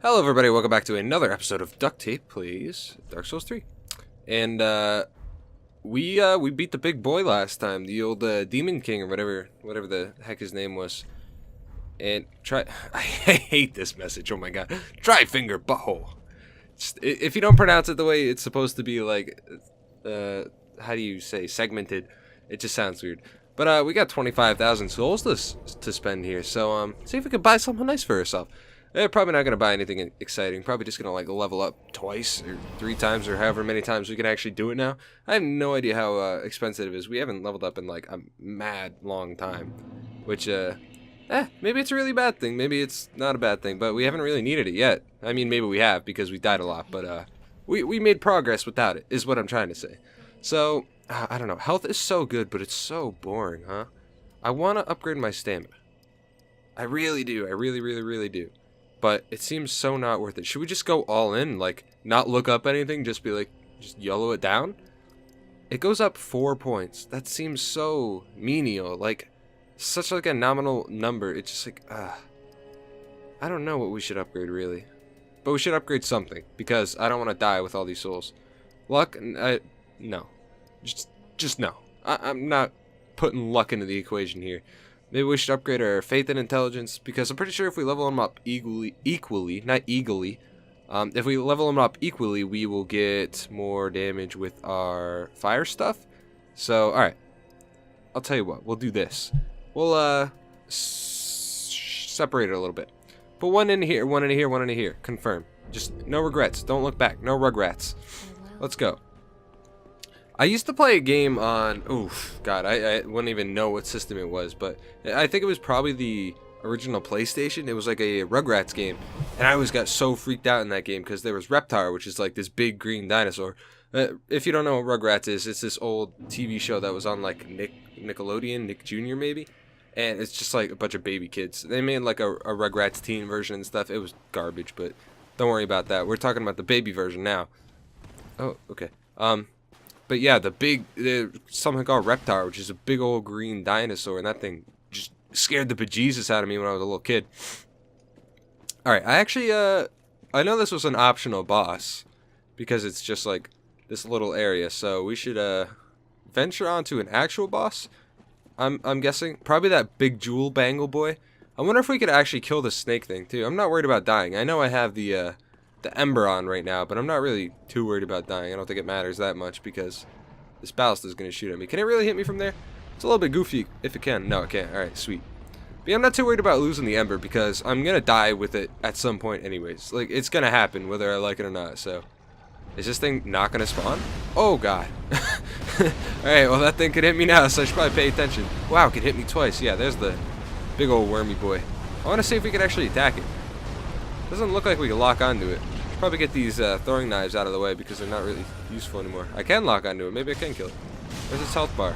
Hello everybody, welcome back to another episode of DuckedTape, please. Dark Souls 3. And we beat the big boy last time, the old Demon King or whatever the heck his name was. And I hate this message, oh my god. Try finger butthole. If you don't pronounce it the way it's supposed to be, like how do you say, segmented, it just sounds weird. But we got 25,000 souls to spend here, so see if we can buy something nice for ourselves. Probably not going to buy anything exciting. Probably just going to like level up twice or 3 times or however many times we can actually do it now. I have no idea how expensive it is. We haven't leveled up in like a mad long time. Which, maybe it's a really bad thing. Maybe it's not a bad thing. But we haven't really needed it yet. I mean, maybe we have because we died a lot. But we made progress without it is what I'm trying to say. So, I don't know. Health is so good, but it's so boring, huh? I want to upgrade my stamina. I really do. I really do. But it seems so not worth it. Should we just go all in? Like, not look up anything? Just be like, just YOLO it down? It goes up 4 points. That seems so menial. Like, such like a nominal number. It's just like, I don't know what we should upgrade, really. But we should upgrade something. Because I don't want to die with all these souls. Luck? No. Just no. I'm not putting luck into the equation here. Maybe we should upgrade our faith and intelligence, because I'm pretty sure if we level them up equally, not eagly, if we level them up equally, we will get more damage with our fire stuff. So, alright. I'll tell you what, we'll do this. We'll, separate it a little bit. Put one in here, one in here, one in here. Confirm. Just no regrets. Don't look back. No regrets. Let's go. I used to play a game on, God, I wouldn't even know what system it was, but I think it was probably the original PlayStation. It was like a Rugrats game, and I always got so freaked out in that game because there was Reptar, which is like this big green dinosaur. If you don't know what Rugrats is, it's this old TV show that was on like Nickelodeon, Nick Jr. maybe, and it's just like a bunch of baby kids. They made like a Rugrats teen version and stuff. It was garbage, but don't worry about that. We're talking about the baby version now. Oh, okay. But yeah, something called Reptar, which is a big old green dinosaur, and that thing just scared the bejesus out of me when I was a little kid. Alright, I actually, I know this was an optional boss, because it's just like this little area, so we should, venture onto an actual boss, I'm guessing. Probably that big jewel bangle boy. I wonder if we could actually kill the snake thing, too. I'm not worried about dying. I know I have the Ember on right now, but I'm not really too worried about dying. I don't think it matters that much because this ballista is going to shoot at me. Can it really hit me from there? It's a little bit goofy if it can. No, it can't. Alright, sweet. But yeah, I'm not too worried about losing the Ember because I'm going to die with it at some point anyways. Like, it's going to happen whether I like it or not, so. Is this thing not going to spawn? Oh, God. Alright, well, that thing could hit me now, so I should probably pay attention. Wow, it could hit me twice. Yeah, there's the big old wormy boy. I want to see if we can actually attack it. Doesn't look like we can lock onto it. Probably get these throwing knives out of the way because they're not really useful anymore. I can lock onto it. Maybe I can kill it. Where's its health bar?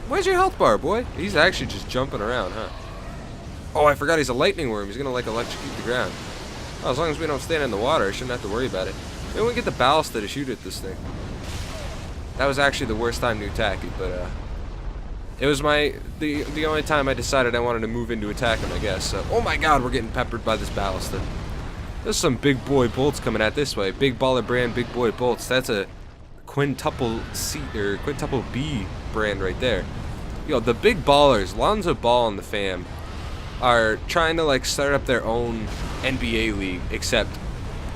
Where's your health bar, boy? He's actually just jumping around, huh? Oh, I forgot he's a lightning worm. He's gonna like electrocute the ground. Oh, as long as we don't stand in the water, I shouldn't have to worry about it. Maybe we get the ballista to shoot at this thing. That was actually the worst time to attack it, but it was the only time I decided I wanted to move into attack him, I guess. So, oh my God, we're getting peppered by this ballista. There's some big boy bolts coming out this way. Big baller brand, big boy bolts. That's a quintuple C or quintuple B brand right there. Yo, the big ballers, Lonzo Ball and the fam, are trying to like start up their own NBA league, except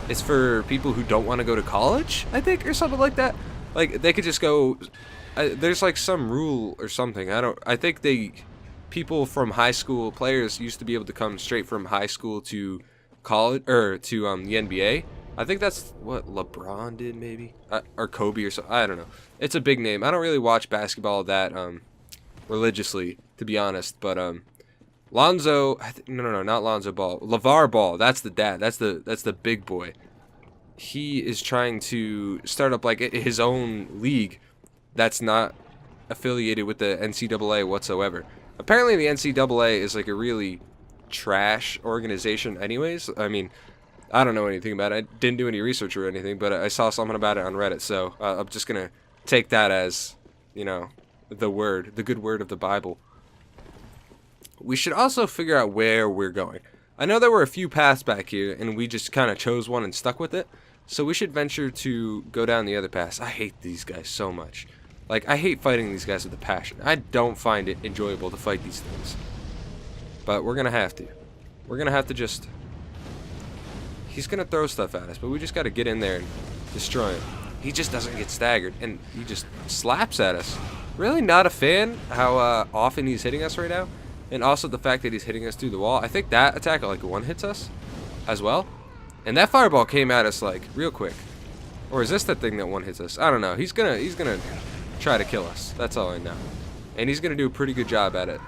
it's for people who don't want to go to college, I think, or something like that. Like they could just go. There's like some rule or something. I think people from high school players used to be able to come straight from high school to college or to the NBA. I think that's what LeBron did, maybe, or Kobe or something. I don't know. It's a big name. I don't really watch basketball that religiously, to be honest. But Lonzo, no, not Lonzo Ball. LeVar Ball. That's the dad. That's the big boy. He is trying to start up like his own league that's not affiliated with the NCAA whatsoever. Apparently, the NCAA is like a really trash organization anyways. I mean, I don't know anything about it. I didn't do any research or anything, but I saw something about it on Reddit, so I'm just gonna take that as, you know, the good word of the Bible. We should also figure out where we're going. I know there were a few paths back here, and we just kind of chose one and stuck with it. So we should venture to go down the other paths. I hate these guys so much. Like, I hate fighting these guys with a passion. I don't find it enjoyable to fight these things. But we're going to have to. We're going to have to just... He's going to throw stuff at us, but we just got to get in there and destroy him. He just doesn't get staggered, and he just slaps at us. Really not a fan how often he's hitting us right now. And also the fact that he's hitting us through the wall. I think that attack like one hits us as well. And that fireball came at us like real quick. Or is this the thing that one hits us? I don't know. He's gonna try to kill us. That's all I know. And he's gonna do a pretty good job at it.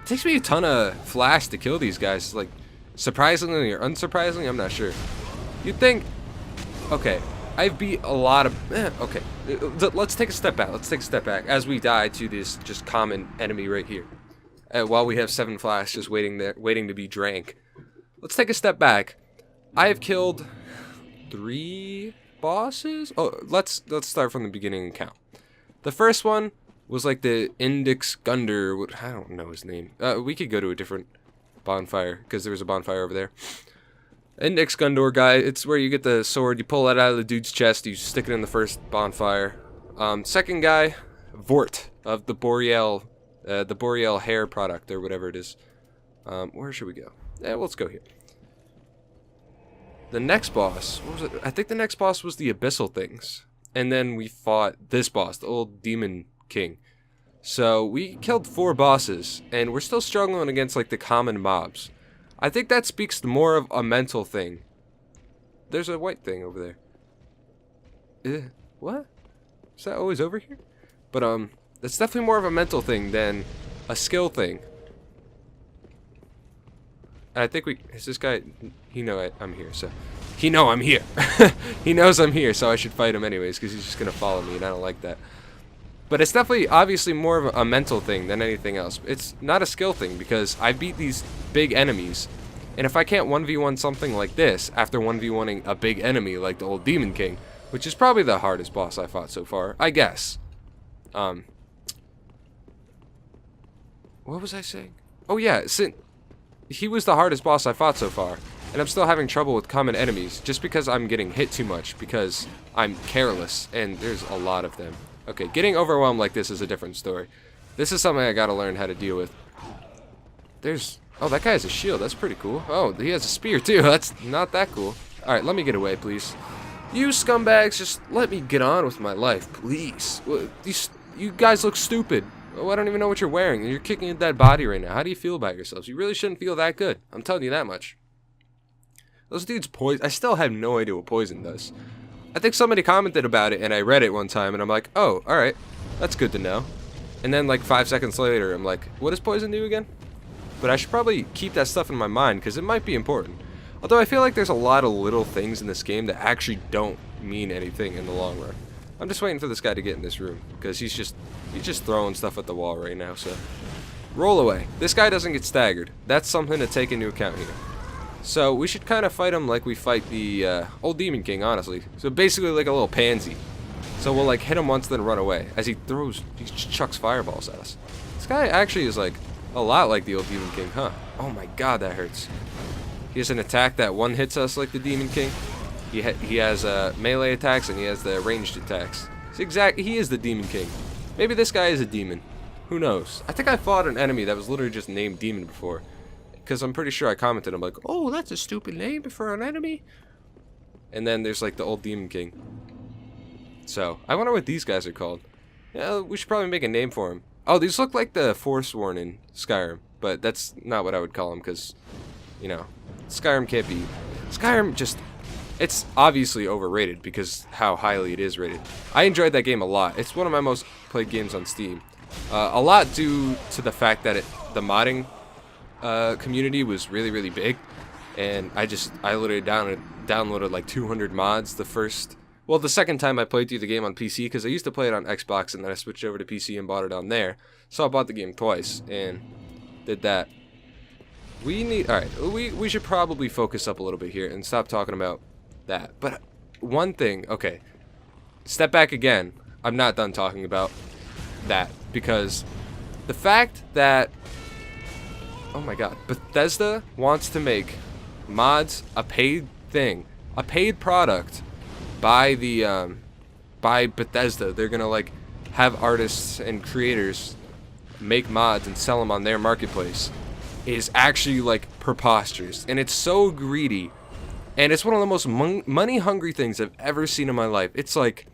It takes me a ton of flash to kill these guys. Like, surprisingly or unsurprisingly, I'm not sure. You'd think, okay, I've beat a lot of, okay. Let's take a step back. Let's take a step back as we die to this just common enemy right here. While we have 7 flash just waiting to be drank. Let's take a step back. I have killed 3 bosses. Oh, let's start from the beginning and count. The first one was like the Index Gundur. I don't know his name. We could go to a different bonfire because there was a bonfire over there. Index Gundur guy. It's where you get the sword. You pull it out of the dude's chest. You stick it in the first bonfire. Second guy, Vort of the Boreal hair product or whatever it is. Where should we go? Yeah, let's go here. The next boss, what was it? I think the next boss was the Abyssal things. And then we fought this boss, the old Demon King. So we killed 4 bosses, and we're still struggling against like the common mobs. I think that speaks to more of a mental thing. There's a white thing over there. What? Is that always over here? But it's definitely more of a mental thing than a skill thing. And I think is this guy, I'm here, so. He I'm here. He knows I'm here, so I should fight him anyways, because he's just going to follow me, and I don't like that. But it's definitely, obviously, more of a mental thing than anything else. It's not a skill thing, because I beat these big enemies, and if I can't 1v1 something like this, after 1v1ing a big enemy like the old Demon King, which is probably the hardest boss I fought so far, I guess. What was I saying? Oh yeah, he was the hardest boss I fought so far, and I'm still having trouble with common enemies just because I'm getting hit too much because I'm careless, and there's a lot of them. Okay, getting overwhelmed like this is a different story. This is something I gotta learn how to deal with. Oh, that guy has a shield. That's pretty cool. Oh, he has a spear too. That's not that cool. All right, let me get away, please. You scumbags, just let me get on with my life, please. You guys look stupid. Oh, I don't even know what you're wearing, and you're kicking a dead body right now. How do you feel about yourselves? You really shouldn't feel that good. I'm telling you that much. Those dudes poison. I still have no idea what poison does. I think somebody commented about it, and I read it one time, and I'm like, oh, alright. That's good to know. And then, like, 5 seconds later, I'm like, what does poison do again? But I should probably keep that stuff in my mind, because it might be important. Although I feel like there's a lot of little things in this game that actually don't mean anything in the long run. I'm just waiting for this guy to get in this room, because he's just throwing stuff at the wall right now, so. Roll away. This guy doesn't get staggered. That's something to take into account here. So we should kind of fight him like we fight the old Demon King, honestly. So basically like a little pansy. So we'll like hit him once, then run away. As he chucks fireballs at us. This guy actually is like a lot like the old Demon King, huh? Oh my god, that hurts. He has an attack that one hits us like the Demon King. He has melee attacks and he has the ranged attacks. He is the Demon King. Maybe this guy is a demon. Who knows? I think I fought an enemy that was literally just named Demon before. Because I'm pretty sure I commented, I'm like, oh, that's a stupid name for an enemy. And then there's like the old Demon King. So, I wonder what these guys are called. Yeah, we should probably make a name for them. Oh, these look like the Forsworn in Skyrim. But that's not what I would call them because, you know, Skyrim can't be... Skyrim just... It's obviously overrated because how highly it is rated. I enjoyed that game a lot. It's one of my most played games on Steam. A lot due to the fact that the modding community was really, really big. And I literally downloaded like 200 mods the second time I played through the game on PC, because I used to play it on Xbox and then I switched over to PC and bought it on there. So I bought the game twice and did that. Alright, we should probably focus up a little bit here and stop talking about that. But one thing, okay, step back again. I'm not done talking about that, because the fact that Oh my god. Bethesda wants to make mods a paid thing, a paid product by the by Bethesda. They're gonna like have artists and creators make mods and sell them on their marketplace. Is actually like preposterous, and it's so greedy, and it's one of the most money hungry things I've ever seen in my life. It's like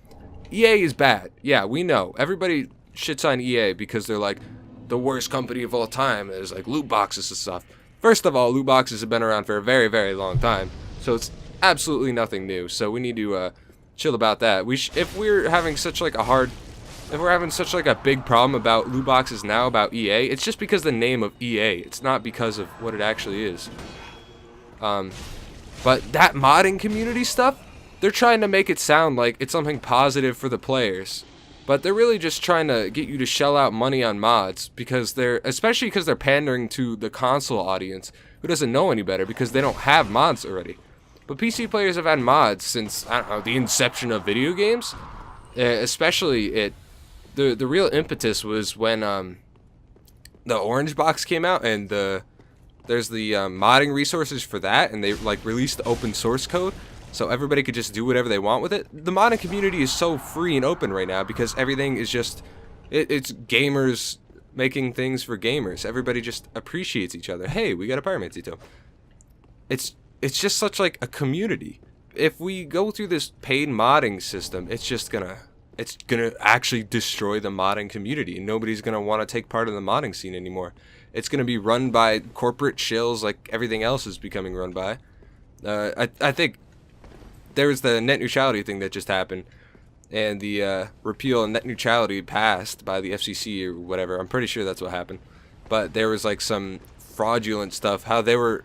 EA is bad. Yeah, we know. Everybody shits on EA because they're like the worst company of all time. There's like loot boxes and stuff. First of all, loot boxes have been around for a very, very long time, so it's absolutely nothing new. So we need to chill about that. If we're having such like a big problem about loot boxes now, about EA, it's just because the name of EA. It's not because of what it actually is. But that modding community stuff, they're trying to make it sound like it's something positive for the players. But they're really just trying to get you to shell out money on mods, especially because they're pandering to the console audience who doesn't know any better because they don't have mods already. But PC players have had mods since, I don't know, the inception of video games. Especially the real impetus was when the Orange Box came out, and there's the modding resources for that, and they like released the open source code. So everybody could just do whatever they want with it. The modding community is so free and open right now because everything is just, it's gamers making things for gamers. Everybody just appreciates each other. Hey, we got a pyromancy tome. It's just such like a community. If we go through this paid modding system, it's gonna actually destroy the modding community. Nobody's gonna want to take part in the modding scene anymore. It's gonna be run by corporate shills like everything else is becoming run by. I think there was the net neutrality thing that just happened, and the repeal of net neutrality passed by the FCC or whatever. I'm pretty sure that's what happened. But there was like some fraudulent stuff, how they were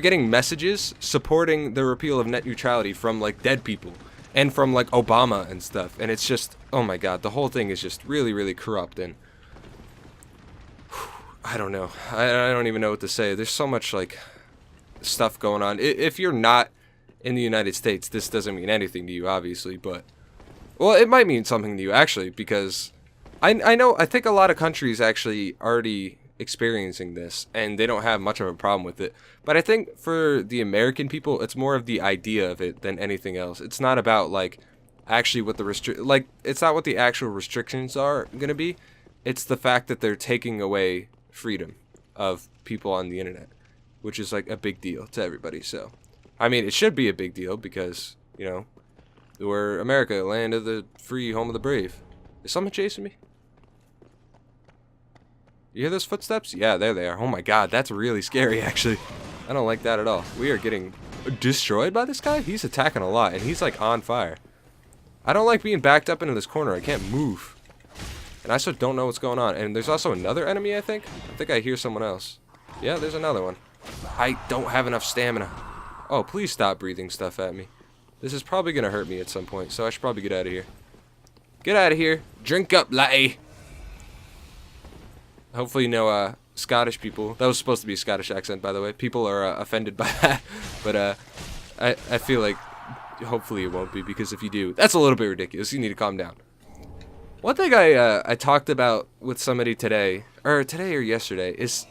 getting messages supporting the repeal of net neutrality from like dead people and from like Obama and stuff, and it's just, oh my god, the whole thing is just really, really corrupt, and I don't know. I don't even know what to say. There's so much like stuff going on. If you're not in the United States, this doesn't mean anything to you, obviously, but well, it might mean something to you actually, because I think a lot of countries actually already experiencing this and they don't have much of a problem with it. But I think for the American people, it's more of the idea of it than anything else. It's not about like actually what the it's not what the actual restrictions are going to be. It's the fact that they're taking away freedom of people on the internet, which is like a big deal to everybody. So I mean, it should be a big deal because, you know, we're America, land of the free, home of the brave. Is someone chasing me? You hear those footsteps? Yeah, there they are. Oh my god, that's really scary, actually. I don't like that at all. We are getting destroyed by this guy? He's attacking a lot, and he's like on fire. I don't like being backed up into this corner. I can't move. And I still don't know what's going on. And there's also another enemy, I think. I think I hear someone else. Yeah, there's another one. I don't have enough stamina. Oh, please stop breathing stuff at me. This is probably going to hurt me at some point, so I should probably get out of here. Get out of here. Drink up, laddie. Hopefully no Scottish people. That was supposed to be a Scottish accent, by the way. People are offended by that. But I feel like hopefully it won't be, because if you do, that's a little bit ridiculous. You need to calm down. One thing I talked about with somebody today or yesterday is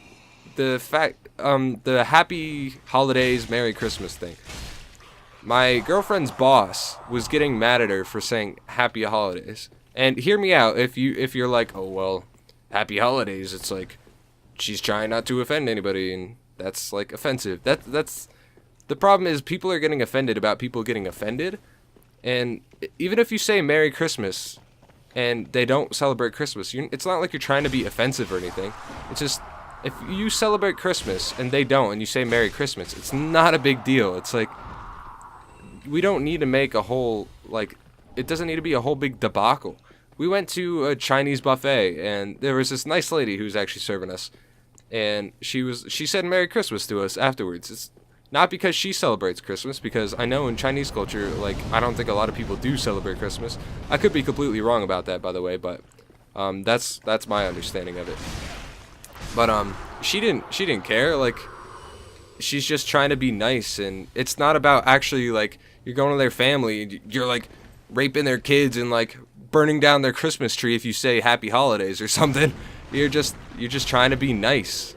the fact, the happy holidays, Merry Christmas thing. My girlfriend's boss was getting mad at her for saying happy holidays. And hear me out, if you're like, oh well, happy holidays, it's like she's trying not to offend anybody, and that's like offensive. That's the problem, is people are getting offended about people getting offended. And even if you say Merry Christmas and they don't celebrate Christmas, it's not like you're trying to be offensive or anything. It's just, if you celebrate Christmas and they don't, and you say Merry Christmas, it's not a big deal. It's like, we don't need to make a whole, like, it doesn't need to be a whole big debacle. We went to a Chinese buffet, and there was this nice lady who was actually serving us, and she said Merry Christmas to us afterwards. It's not because she celebrates Christmas, because I know in Chinese culture, like, I don't think a lot of people do celebrate Christmas. I could be completely wrong about that, by the way, but that's my understanding of it. But she didn't care. Like, she's just trying to be nice, and it's not about actually, like, you're going to their family and you're like raping their kids and like burning down their Christmas tree if you say happy holidays or something. You're just trying to be nice.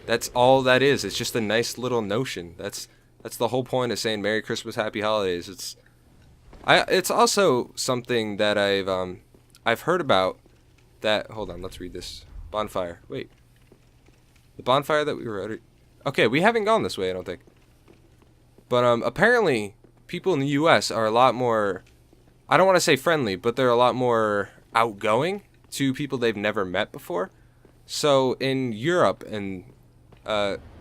That's all that is. It's just a nice little notion. That's the whole point of saying Merry Christmas, Happy Holidays. It's also something that I've heard about. That, hold on, let's read this. Bonfire. Wait. The bonfire that we were at. Okay, we haven't gone this way, I don't think. But apparently people in the US are a lot more, I don't want to say friendly, but they're a lot more outgoing to people they've never met before. So in Europe and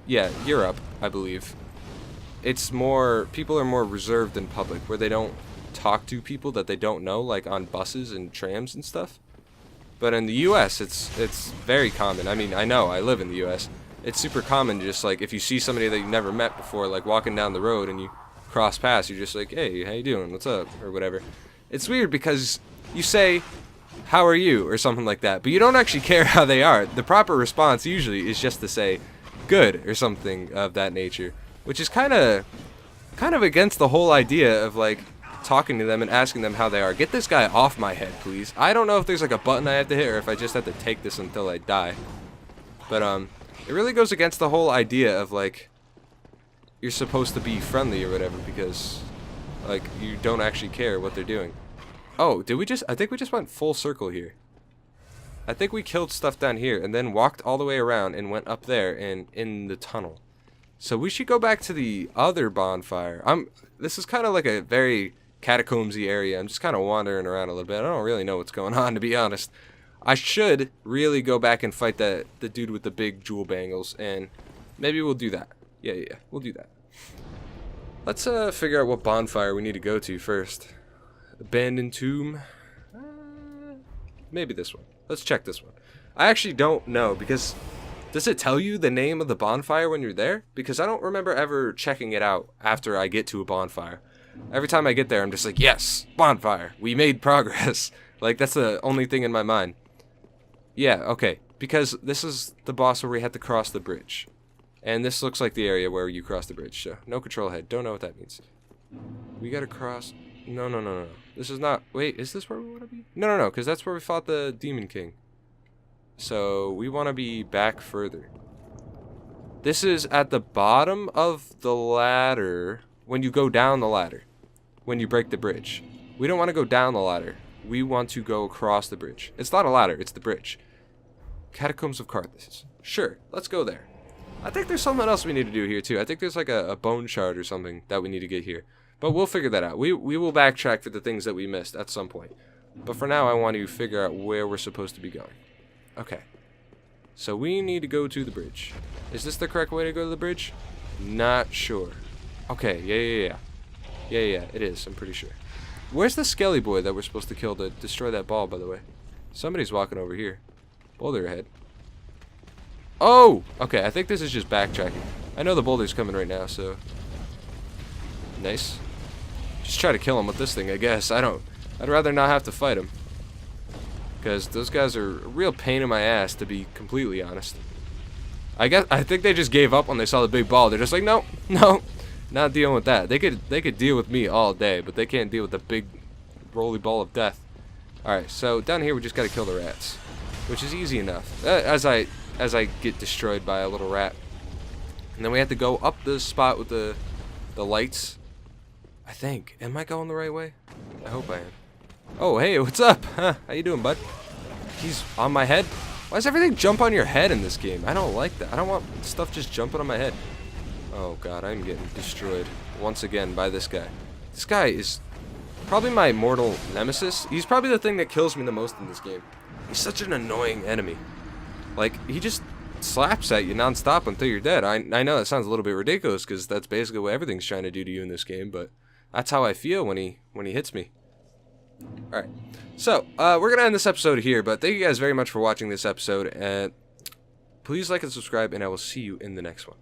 Europe, I believe, it's more, people are more reserved in public, where they don't talk to people that they don't know, like on buses and trams and stuff. But in the US, it's very common. I mean, I know, I live in the US. It's super common, just like if you see somebody that you've never met before, like walking down the road and you cross paths, you're just like, hey, how you doing? What's up? Or whatever. It's weird because you say, how are you? Or something like that, but you don't actually care how they are. The proper response usually is just to say, good, or something of that nature, which is kind of against the whole idea of like talking to them and asking them how they are. Get this guy off my head, please. I don't know if there's like a button I have to hit or if I just have to take this until I die. But it really goes against the whole idea of like you're supposed to be friendly or whatever, because like you don't actually care what they're doing. Oh, did we just, I think we just went full circle here. I think we killed stuff down here and then walked all the way around and went up there and in the tunnel. So we should go back to the other bonfire. This is kind of like a very catacombsy area. I'm just kind of wandering around a little bit. I don't really know what's going on, to be honest. I should really go back and fight the dude with the big jewel bangles, and maybe we'll do that. Yeah, we'll do that. Let's figure out what bonfire we need to go to first. Abandoned tomb. Maybe this one. Let's check this one. I actually don't know, because does it tell you the name of the bonfire when you're there? Because I don't remember ever checking it out after I get to a bonfire. Every time I get there, I'm just like, yes, bonfire. We made progress. Like, that's the only thing in my mind. Yeah, okay. Because this is the boss where we had to cross the bridge. And this looks like the area where you cross the bridge. So, no control head. Don't know what that means. We gotta cross. No. This is not. Wait, is this where we want to be? No, because that's where we fought the Demon King. So, we want to be back further. This is at the bottom of the ladder when you go down the ladder. When you break the bridge. We don't want to go down the ladder. We want to go across the bridge. It's not a ladder, it's the bridge. Catacombs of Carthage. Sure, let's go there. I think there's something else we need to do here too. I think there's like a bone shard or something that we need to get here. But we'll figure that out. We will backtrack for the things that we missed at some point. But for now, I want to figure out where we're supposed to be going. Okay. So we need to go to the bridge. Is this the correct way to go to the bridge? Not sure. Okay, yeah, it is. I'm pretty sure. Where's the skelly boy that we're supposed to kill to destroy that ball, by the way? Somebody's walking over here. Boulder ahead. Oh! Okay, I think this is just backtracking. I know the boulder's coming right now, so... Nice. Just try to kill him with this thing, I guess. I'd rather not have to fight him. Because those guys are a real pain in my ass, to be completely honest. I think they just gave up when they saw the big ball. They're just like, no, not dealing with that. They could deal with me all day, but they can't deal with the big roly ball of death. Alright, so down here we just gotta kill the rats, which is easy enough. As I get destroyed by a little rat. And then we have to go up the spot with the lights. I think. Am I going the right way? I hope I am. Oh, hey, what's up? Huh, how you doing, bud? He's on my head? Why does everything jump on your head in this game? I don't like that. I don't want stuff just jumping on my head. Oh god, I'm getting destroyed once again by this guy. This guy is probably my mortal nemesis. He's probably the thing that kills me the most in this game. He's such an annoying enemy. Like, he just slaps at you non-stop until you're dead. I know that sounds a little bit ridiculous because that's basically what everything's trying to do to you in this game, but that's how I feel when he hits me. Alright, so we're going to end this episode here, but thank you guys very much for watching this episode, and please like and subscribe, and I will see you in the next one.